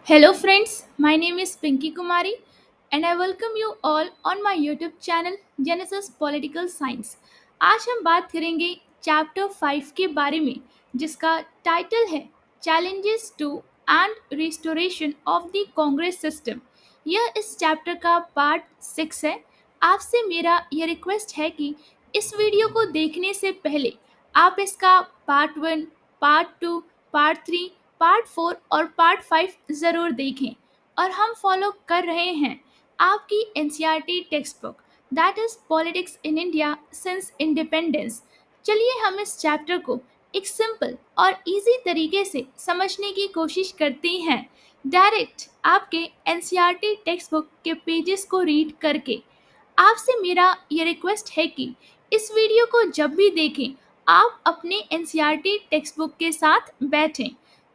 Hello, friends. My name is Pinky Kumari, and I welcome you all on my YouTube channel Genesis Political Science. आज हम बात करेंगे chapter 5 के बारे में, जिसका टाइटल है challenges to and restoration of the Congress system. यह इस चैप्टर का पार्ट 6 है। आपसे मेरा यह रिक्वेस्ट है कि इस वीडियो को देखने से पहले आप इसका पार्ट 1, पार्ट 2, पार्ट 3, पार्ट 4 और पार्ट 5 ज़रूर देखें। और हम फॉलो कर रहे हैं आपकी NCERT text book, that is politics in India since independence. चलिए हम इस चैप्टर को एक सिंपल और इजी तरीके से समझने की कोशिश करते हैं, डायरेक्ट आपके एनसीईआरटी टेक्स्ट बुक के पेजेस को रीड करके। आपसे मेरा ये रिक्वेस्ट है कि इस वीडियो को जब भी देखें आप अपने एनसीईआरटी टेक्स्ट बुक के साथ बैठें।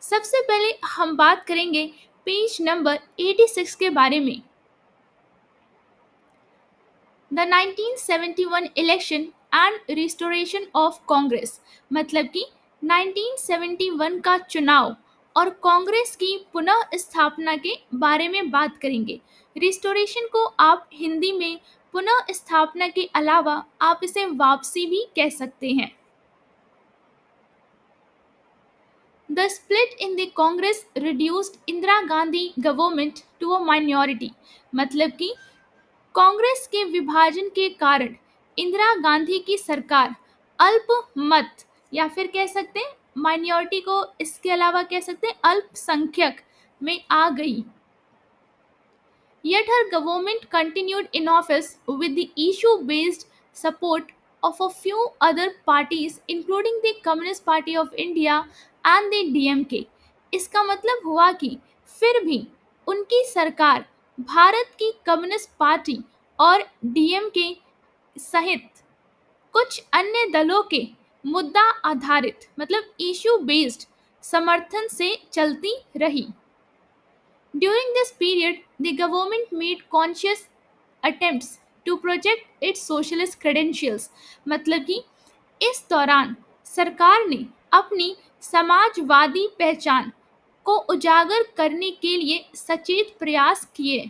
सबसे पहले हम बात करेंगे पेज नंबर 86 के बारे में। The 1971 election and restoration of Congress, मतलब कि 1971 का चुनाव और कांग्रेस की पुनः स्थापना के बारे में बात करेंगे। रिस्टोरेशन को आप हिंदी में पुनः स्थापना के अलावा आप इसे वापसी भी कह सकते हैं। The split in the Congress reduced Indira Gandhi government to a minority, मतलब कि कांग्रेस के विभाजन के कारण इंदिरा गांधी की सरकार अल्पमत या फिर कह सकते हैं माइनॉरिटी को इसके अलावा कह सकते हैं अल्पसंख्यक में आ गई। Yet her government continued in office with the issue based support of a few other parties, including the Communist Party of India and the DMK. इसका मतलब हुआ कि फिर भी उनकी सरकार भारत की कम्युनिस्ट पार्टी और डीएमके सहित कुछ अन्य दलों के मुद्दा आधारित मतलब इशू बेस्ड समर्थन से चलती रही। During this period, the government made conscious attempts to project its socialist credentials, मतलब कि इस दौरान सरकार ने अपनी समाजवादी पहचान को उजागर करने के लिए सचेत प्रयास किए।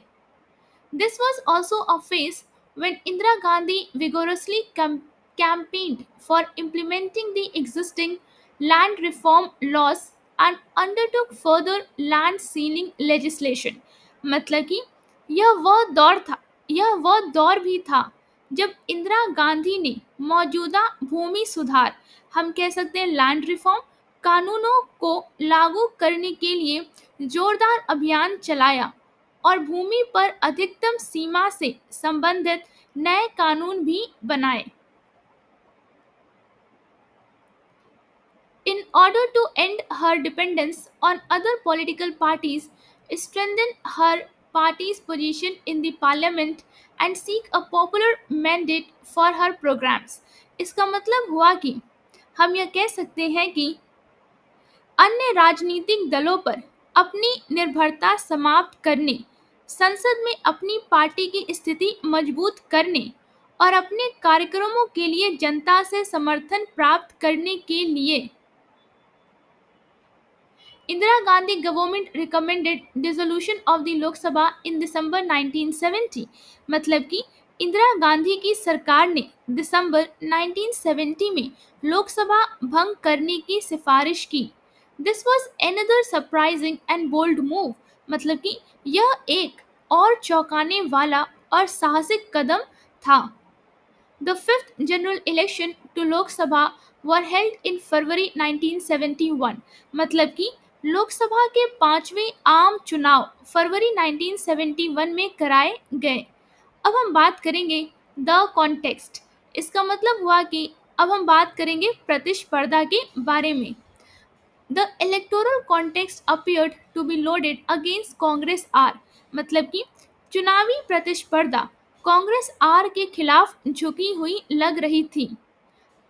This was also a phase when Indira Gandhi vigorously campaigned for implementing the existing land reform laws and undertook further land sealing legislation. मतलब कि यह वह दौर भी था जब इंदिरा गांधी ने मौजूदा भूमि सुधार, हम कह सकते हैं लैंड रिफॉर्म, कानूनों को लागू करने के लिए जोरदार अभियान चलाया और भूमि पर अधिकतम सीमा से संबंधित नए कानून भी बनाए। In order to end her dependence on other political parties, strengthen her party's position in the parliament and seek a popular mandate for her programs। इसका मतलब हुआ कि हम यह कह सकते हैं कि अन्य राजनीतिक दलों पर अपनी निर्भरता समाप्त करने, संसद में अपनी पार्टी की स्थिति मजबूत करने और अपने कार्यक्रमों के लिए जनता से समर्थन प्राप्त करने के लिए Indira Gandhi government recommended dissolution of the Lok Sabha in December 1970। मतलब कि इंदिरा गांधी की सरकार ने दिसंबर 1970 में लोकसभा भंग करने की सिफारिश की। This was another surprising and bold move, मतलब कि यह एक और चौंकाने वाला और साहसिक कदम था। The fifth general election to Lok Sabha were held in February 1971। मतलब कि लोकसभा के पांचवें आम चुनाव फरवरी 1971 में कराए गए। अब हम बात करेंगे द कॉन्टेक्स्ट। इसका मतलब हुआ कि अब हम बात करेंगे प्रतिस्पर्धा के बारे में। The electoral context appeared to be loaded against Congress R, मतलब कि चुनावी प्रतिस्पर्धा कांग्रेस आर के खिलाफ झुकी हुई लग रही थी।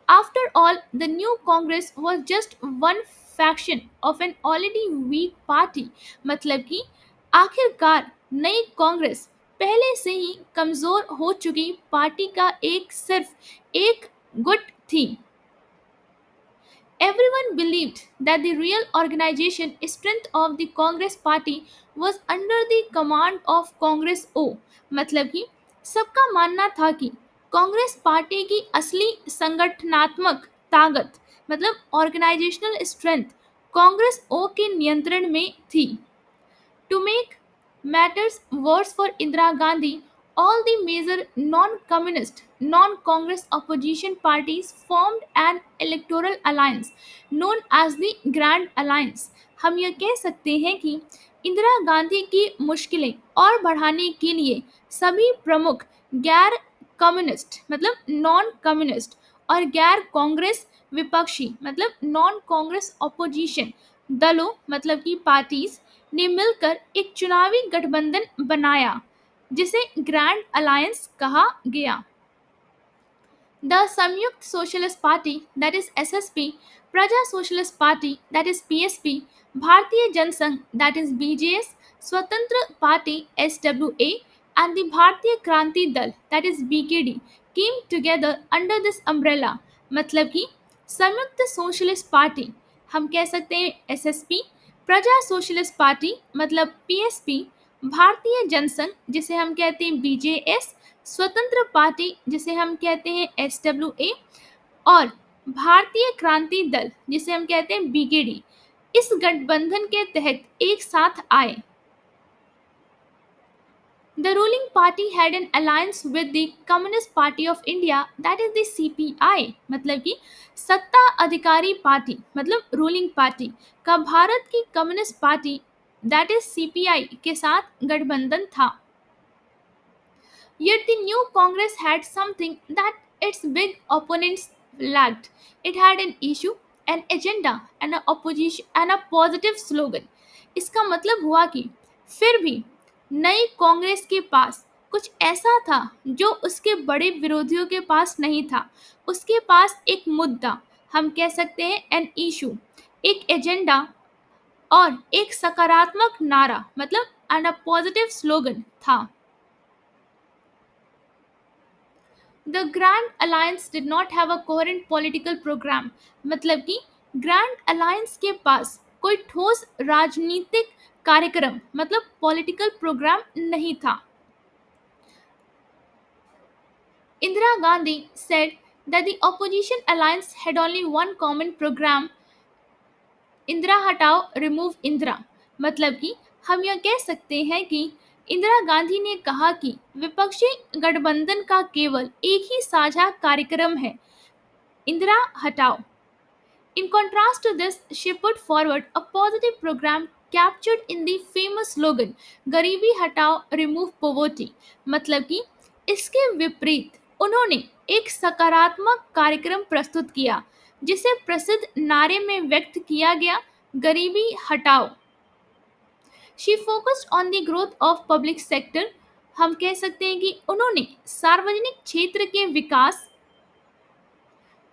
After all, the new Congress was just one faction of an already weak party, मतलब कि आखिरकार नई कांग्रेस पहले से ही कमजोर हो चुकी पार्टी का सिर्फ एक गुट थी। Everyone believed that the real organization strength of the Congress party was under the command of Congress O। मतलब कि सबका मानना था कि कांग्रेस पार्टी की असली संगठनात्मक ताकत मतलब ऑर्गेनाइजेशनल स्ट्रेंथ कांग्रेस ओ के नियंत्रण में थी। To make matters worse for Indira Gandhi, all the major non-communist, non-Congress opposition parties formed an electoral alliance known as the Grand Alliance। हम यह कह सकते हैं कि इंदिरा गांधी की मुश्किलें और बढ़ाने के लिए सभी प्रमुख गैर कम्युनिस्ट मतलब नॉन कम्युनिस्ट और गैर कांग्रेस विपक्षी मतलब नॉन कांग्रेस ऑपोजिशन दलों मतलब की पार्टीज ने मिलकर एक चुनावी गठबंधन बनाया जिसे ग्रैंड अलायंस कहा गया। The Samyukt Socialist Party, that is SSP, Praja Socialist Party, that is PSP, Bharatiya Jansangh, that is BJS, Swatantra Party, SWA, and the Bharatiya Kranti Dal, that is BKD, came together under this umbrella। मतलब कि संयुक्त socialist party हम कह सकते हैं SSP, प्रजा socialist party मतलब PSP, भारतीय जनसंघ जिसे हम कहते हैं बीजेएस, स्वतंत्र पार्टी जिसे हम कहते हैं एसडब्ल्यूए और भारतीय क्रांति दल जिसे हम कहते हैं बीकेडी इस गठबंधन के तहत एक साथ आए। The ruling party had an alliance with the Communist Party of India, that is the CPI। मतलब कि सत्ता अधिकारी पार्टी मतलब रूलिंग पार्टी का भारत की communist party that is CPI के साथ गठबंधन था। Yet the new Congress had something that its big opponents lacked. It had an issue, an agenda, and a opposition and a positive slogan। इसका मतलब हुआ कि फिर भी नई कांग्रेस के पास कुछ ऐसा था जो उसके बड़े विरोधियों के पास नहीं था। उसके पास एक मुद्दा हम कह सकते हैं एन इशू, एक एजेंडा और एक सकारात्मक नारा मतलब एंड अ पॉजिटिव स्लोगन था। The Grand Alliance did not have a coherent political program। मतलब कि ग्रैंड अलायंस के पास कोई ठोस राजनीतिक कार्यक्रम मतलब पॉलिटिकल प्रोग्राम नहीं था। Indira Gandhi said that the opposition alliance had only one common program, Indira हटाओ रिमूव इंदिरा। मतलब कि हम यह कह सकते हैं कि इंदिरा गांधी ने कहा कि विपक्षी गठबंधन का केवल एक ही साझा कार्यक्रम है, इंदिरा हटाओ। In contrast to this, she put forward a positive program captured in the famous slogan गरीबी हटाओ remove poverty। मतलब कि इसके विपरीत उन्होंने एक सकारात्मक कार्यक्रम प्रस्तुत किया जिसे प्रसिद्ध नारे में व्यक्त किया गया गरीबी हटाओ। She focused on the growth of public sector। हम कह सकते हैं कि उन्होंने सार्वजनिक क्षेत्र के विकास,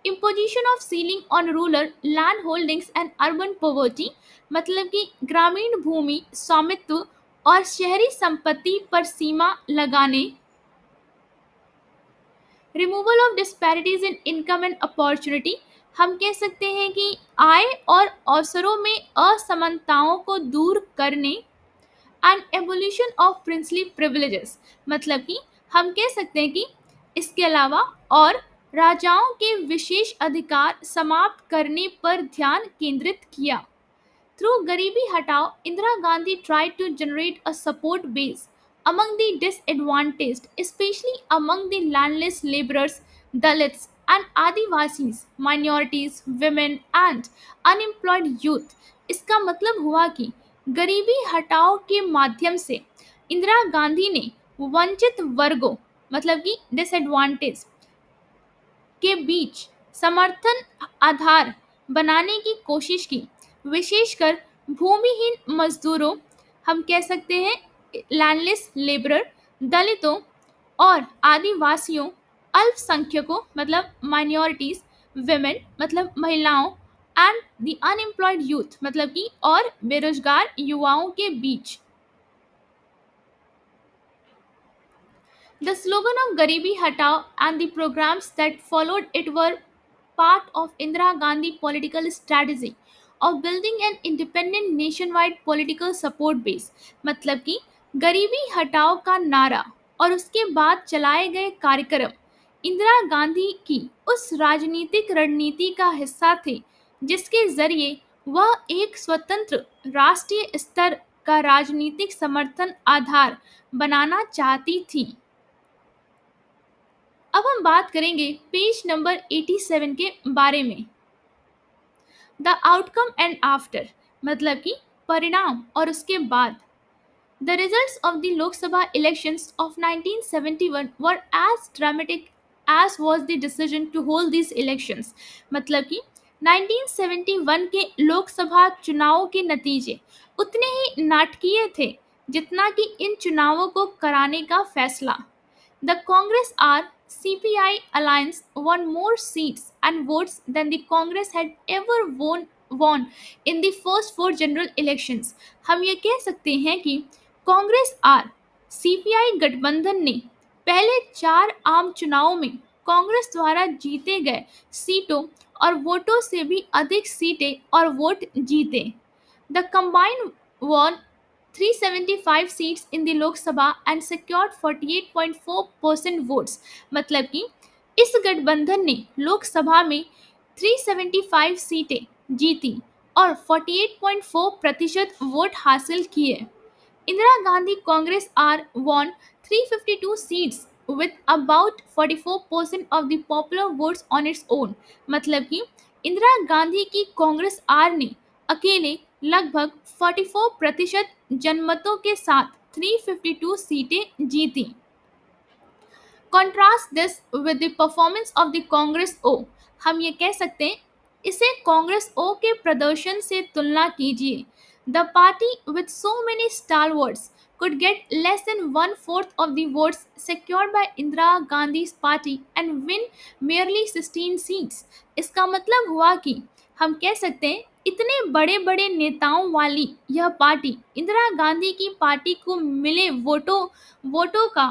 imposition of ceiling on rural land holdings and urban poverty मतलब कि ग्रामीण भूमि स्वामित्व और शहरी संपत्ति पर सीमा लगाने, removal of disparities in income and opportunity हम कह सकते हैं कि आय और अवसरों में असमानताओं को दूर करने, and abolition of princely privileges मतलब कि हम कह सकते हैं कि इसके अलावा और राजाओं के विशेष अधिकार समाप्त करने पर ध्यान केंद्रित किया। Through Garibi Hatao, Indira Gandhi tried to generate a support base among the disadvantaged, especially among the landless laborers, Dalits, and Adivasis, minorities, women, and unemployed youth। इसका मतलब हुआ कि गरीबी हटाओ के माध्यम से इंदिरा गांधी ने वंचित वर्गों मतलब कि डिसएडवांटेज के बीच समर्थन आधार बनाने की कोशिश की, विशेषकर भूमिहीन मजदूरों हम कह सकते हैं लैंडलेस लेबरर, दलितों और आदिवासियों, अल्पसंख्यकों मतलब माइनॉरिटीज, विमेन मतलब महिलाओं एंड द अनएम्प्लॉयड यूथ मतलब कि और बेरोजगार युवाओं के बीच। The slogan of Garibi Hatao and the programs that followed it were part of Indira Gandhi political strategy of building an independent nationwide political support base. मतलब कि गरीबी हटाओ का नारा और उसके बाद चलाए गए कार्यक्रम इंदिरा गांधी की उस राजनीतिक रणनीति का हिस्सा थे जिसके जरिए वह एक स्वतंत्र राष्ट्रीय स्तर का राजनीतिक समर्थन आधार बनाना चाहती थी। अब हम बात करेंगे पेज नंबर 87 के बारे में। द आउटकम एंड आफ्टर मतलब कि परिणाम और उसके बाद। The results of the Lok Sabha elections of 1971 were as dramatic as was the decision to hold these elections. मतलब कि 1971 के लोकसभा चुनावों के नतीजे उतने ही नाटकीय थे जितना कि इन चुनावों को कराने का फैसला। The Congress R CPI alliance won more seats and votes than the Congress had ever won in the first four general elections. हम ये कह सकते हैं कि कांग्रेस आर सीपीआई गठबंधन ने पहले चार आम चुनावों में कांग्रेस द्वारा जीते गए सीटों और वोटों से भी अधिक सीटें और वोट जीते। The combined won 375 seats in the Lok Sabha and secured 48.4% votes। मतलब कि इस गठबंधन ने लोकसभा में 375 सीटें जीती और 48.4% वोट हासिल किए। Indira Gandhi Congress R won 352 seats with about 44% of the popular votes on its own। मतलब कि इंदिरा गांधी की कांग्रेस आर ने अकेले लगभग 44% जनमतों के साथ 352 सीटें जीती। Contrast this with the performance of the Congress O। हम ये कह सकते हैं इसे कांग्रेस ओ के प्रदर्शन से तुलना कीजिए। The party with so many stalwarts could get less than one-fourth of the votes secured by Indira Gandhi's party and win merely 16 seats। इसका मतलब हुआ कि हम कह सकते हैं इतने बड़े बड़े नेताओं वाली यह पार्टी इंदिरा गांधी की पार्टी को मिले वोटों का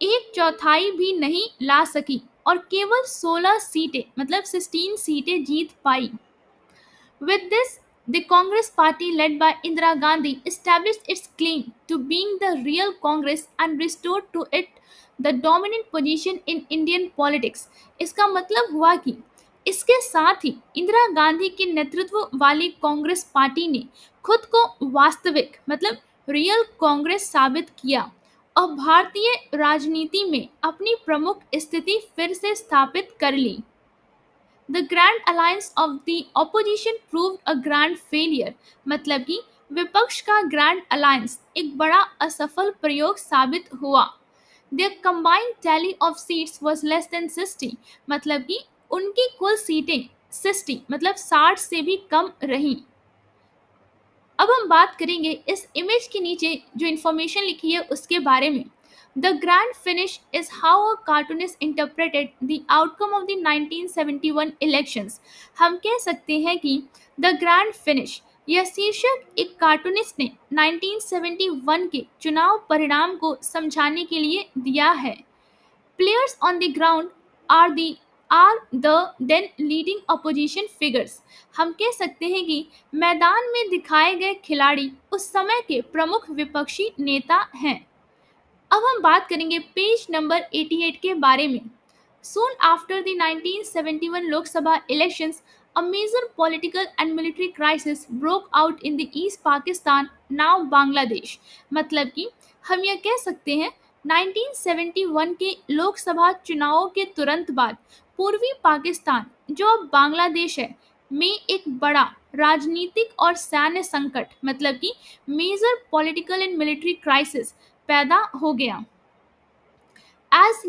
एक चौथाई भी नहीं ला सकी और केवल 16 सीटें मतलब 16 सीटें जीत पाई। With this, the Congress party led by Indira Gandhi established its claim to being the real Congress and restored to it the dominant position in Indian politics। इसका मतलब हुआ कि इसके साथ ही इंदिरा गांधी के नेतृत्व वाली कांग्रेस पार्टी ने खुद को वास्तविक मतलब रियल कांग्रेस साबित किया और भारतीय राजनीति में अपनी प्रमुख स्थिति फिर से स्थापित कर ली। The grand alliance of the opposition proved a grand failure। मतलब कि विपक्ष का ग्रैंड अलायंस एक बड़ा असफल प्रयोग साबित हुआ। Their combined tally of seats was less than 60। मतलब कि उनकी कुल सीटें 60 मतलब 60 से भी कम रहीं। अब हम बात करेंगे इस इमेज के नीचे जो इंफॉर्मेशन लिखी है उसके बारे में। The grand finish is how a cartoonist interpreted the outcome of the 1971 elections. हम कह सकते हैं कि द ग्रैंड फिनिश यह शीर्षक एक कार्टूनिस्ट ने 1971 के चुनाव परिणाम को समझाने के लिए दिया है। Players on the ground are the then leading opposition figures। हम कह सकते हैं कि मैदान में दिखाए गए खिलाड़ी उस समय के प्रमुख विपक्षी नेता हैं। अब हम बात करेंगे पेज नंबर 88 के बारे में। Soon after the 1971 Lok Sabha elections, a major political and military crisis broke out in the East Pakistan, now Bangladesh। मतलब कि हम यह कह सकते हैं 1971 के लोकसभा चुनावों के तुरंत बाद पूर्वी पाकिस्तान जो अब बांग्लादेश है में एक बड़ा राजनीतिक और सैन्य संकट मतलब कि major political and military crisis पैदा हो गया। As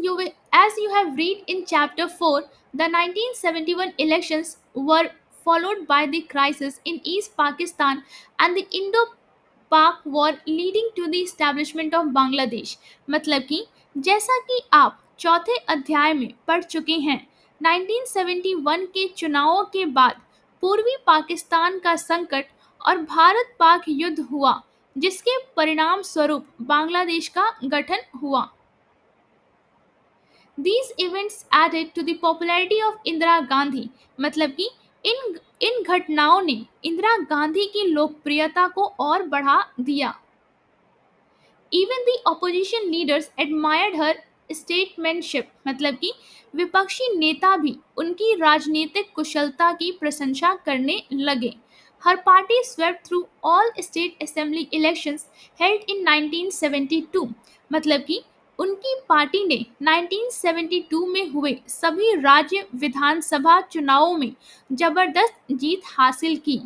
you have read in chapter 4, the 1971 elections were followed by the crisis in East Pakistan and the Indo-Pak War leading to the establishment of Bangladesh। मतलब कि जैसा कि आप चौथे अध्याय में पढ़ चुके हैं 1971 के चुनावों के बाद पूर्वी पाकिस्तान का संकट और भारत पाक युद्ध हुआ जिसके परिणाम स्वरूप बांग्लादेश का गठन हुआ। These events added to the popularity of Indira Gandhi, मतलब कि इन घटनाओं ने इंदिरा गांधी की लोकप्रियता को और बढ़ा दिया। Even the opposition leaders admired her statesmanship, मतलब कि विपक्षी नेता भी उनकी राजनीतिक कुशलता की प्रशंसा करने लगे। Her party swept through all state assembly elections held in 1972, मतलब कि उनकी पार्टी ने 1972 में हुए सभी राज्य विधानसभा चुनावों में जबरदस्त जीत हासिल की।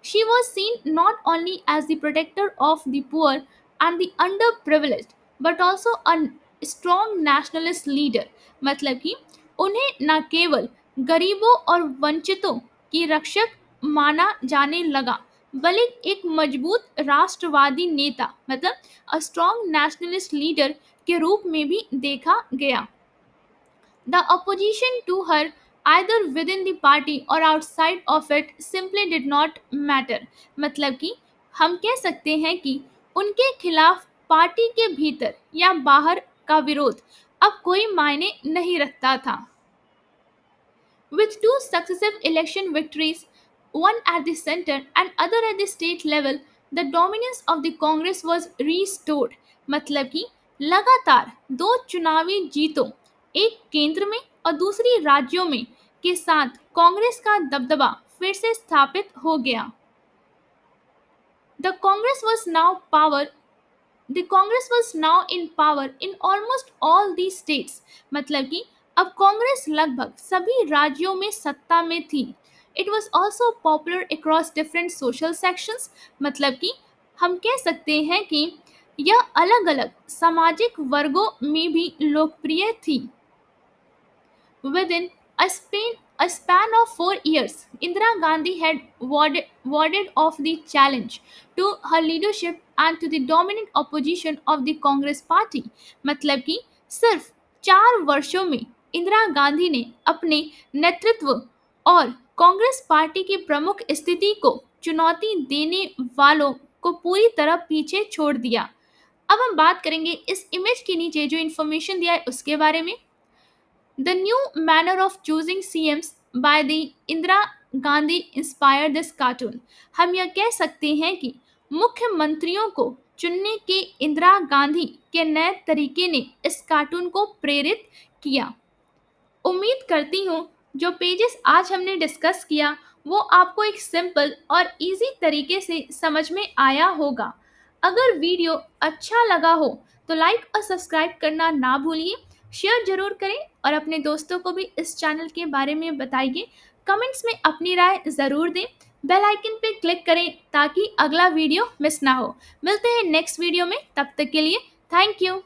She was seen not only as the protector of the poor and the underprivileged, but also a strong nationalist leader, मतलब कि उन्हें न केवल गरीबों और वंचितों की रक्षक माना जाने लगा, बल्कि एक मजबूत राष्ट्रवादी नेता, मतलब अ स्ट्रॉन्ग नेशनलिस्ट लीडर के रूप में भी देखा गया। The opposition to her, either within the party or outside of it, simply did not matter. मतलब कि हम कह सकते हैं कि उनके खिलाफ पार्टी के भीतर या बाहर का विरोध अब कोई मायने नहीं रखता था। With two successive election victories, one at the center and other at the state level, the dominance of the Congress was restored. मतलब कि लगातार दो चुनावी जीतों, एक केंद्र में और दूसरी राज्यों में के साथ कांग्रेस का दबदबा फिर से स्थापित हो गया। The Congress was now power The Congress was now in power in almost all these states, मतलब कि अब कांग्रेस लगभग सभी राज्यों में सत्ता में थी। It was also popular across different social sections, मतलब कि हम कह सकते हैं कि यह अलग-अलग सामाजिक वर्गों में भी लोकप्रिय थी। Within a span of 4 years, Indira Gandhi had warded off the challenge to her leadership and to the dominant opposition of the Congress party. मतलब कि सिर्फ 4 वर्षों में इंदिरा गांधी ने अपने नेतृत्व और कांग्रेस पार्टी की प्रमुख स्थिति को चुनौती देने वालों को पूरी तरह पीछे छोड़ दिया। अब हम बात करेंगे इस इमेज के नीचे जो इन्फॉर्मेशन दिया है उसके बारे में। The new manner of choosing CMs by the Indira Gandhi inspired this cartoon. हम यह कह सकते हैं कि मुख्यमंत्रियों को चुनने के इंदिरा गांधी के नए तरीके ने इस कार्टून को प्रेरित किया। उम्मीद करती हूँ जो पेजेस आज हमने डिस्कस किया वो आपको एक सिंपल और इजी तरीके से समझ में आया होगा। अगर वीडियो अच्छा लगा हो तो लाइक और सब्सक्राइब करना ना भूलिए, शेयर जरूर करें और अपने दोस्तों को भी इस चैनल के बारे में बताइए। कमेंट्स में अपनी राय ज़रूर दें। बेल आइकन पे क्लिक करें ताकि अगला वीडियो मिस ना हो। मिलते हैं नेक्स्ट वीडियो में, तब तक के लिए थैंक यू।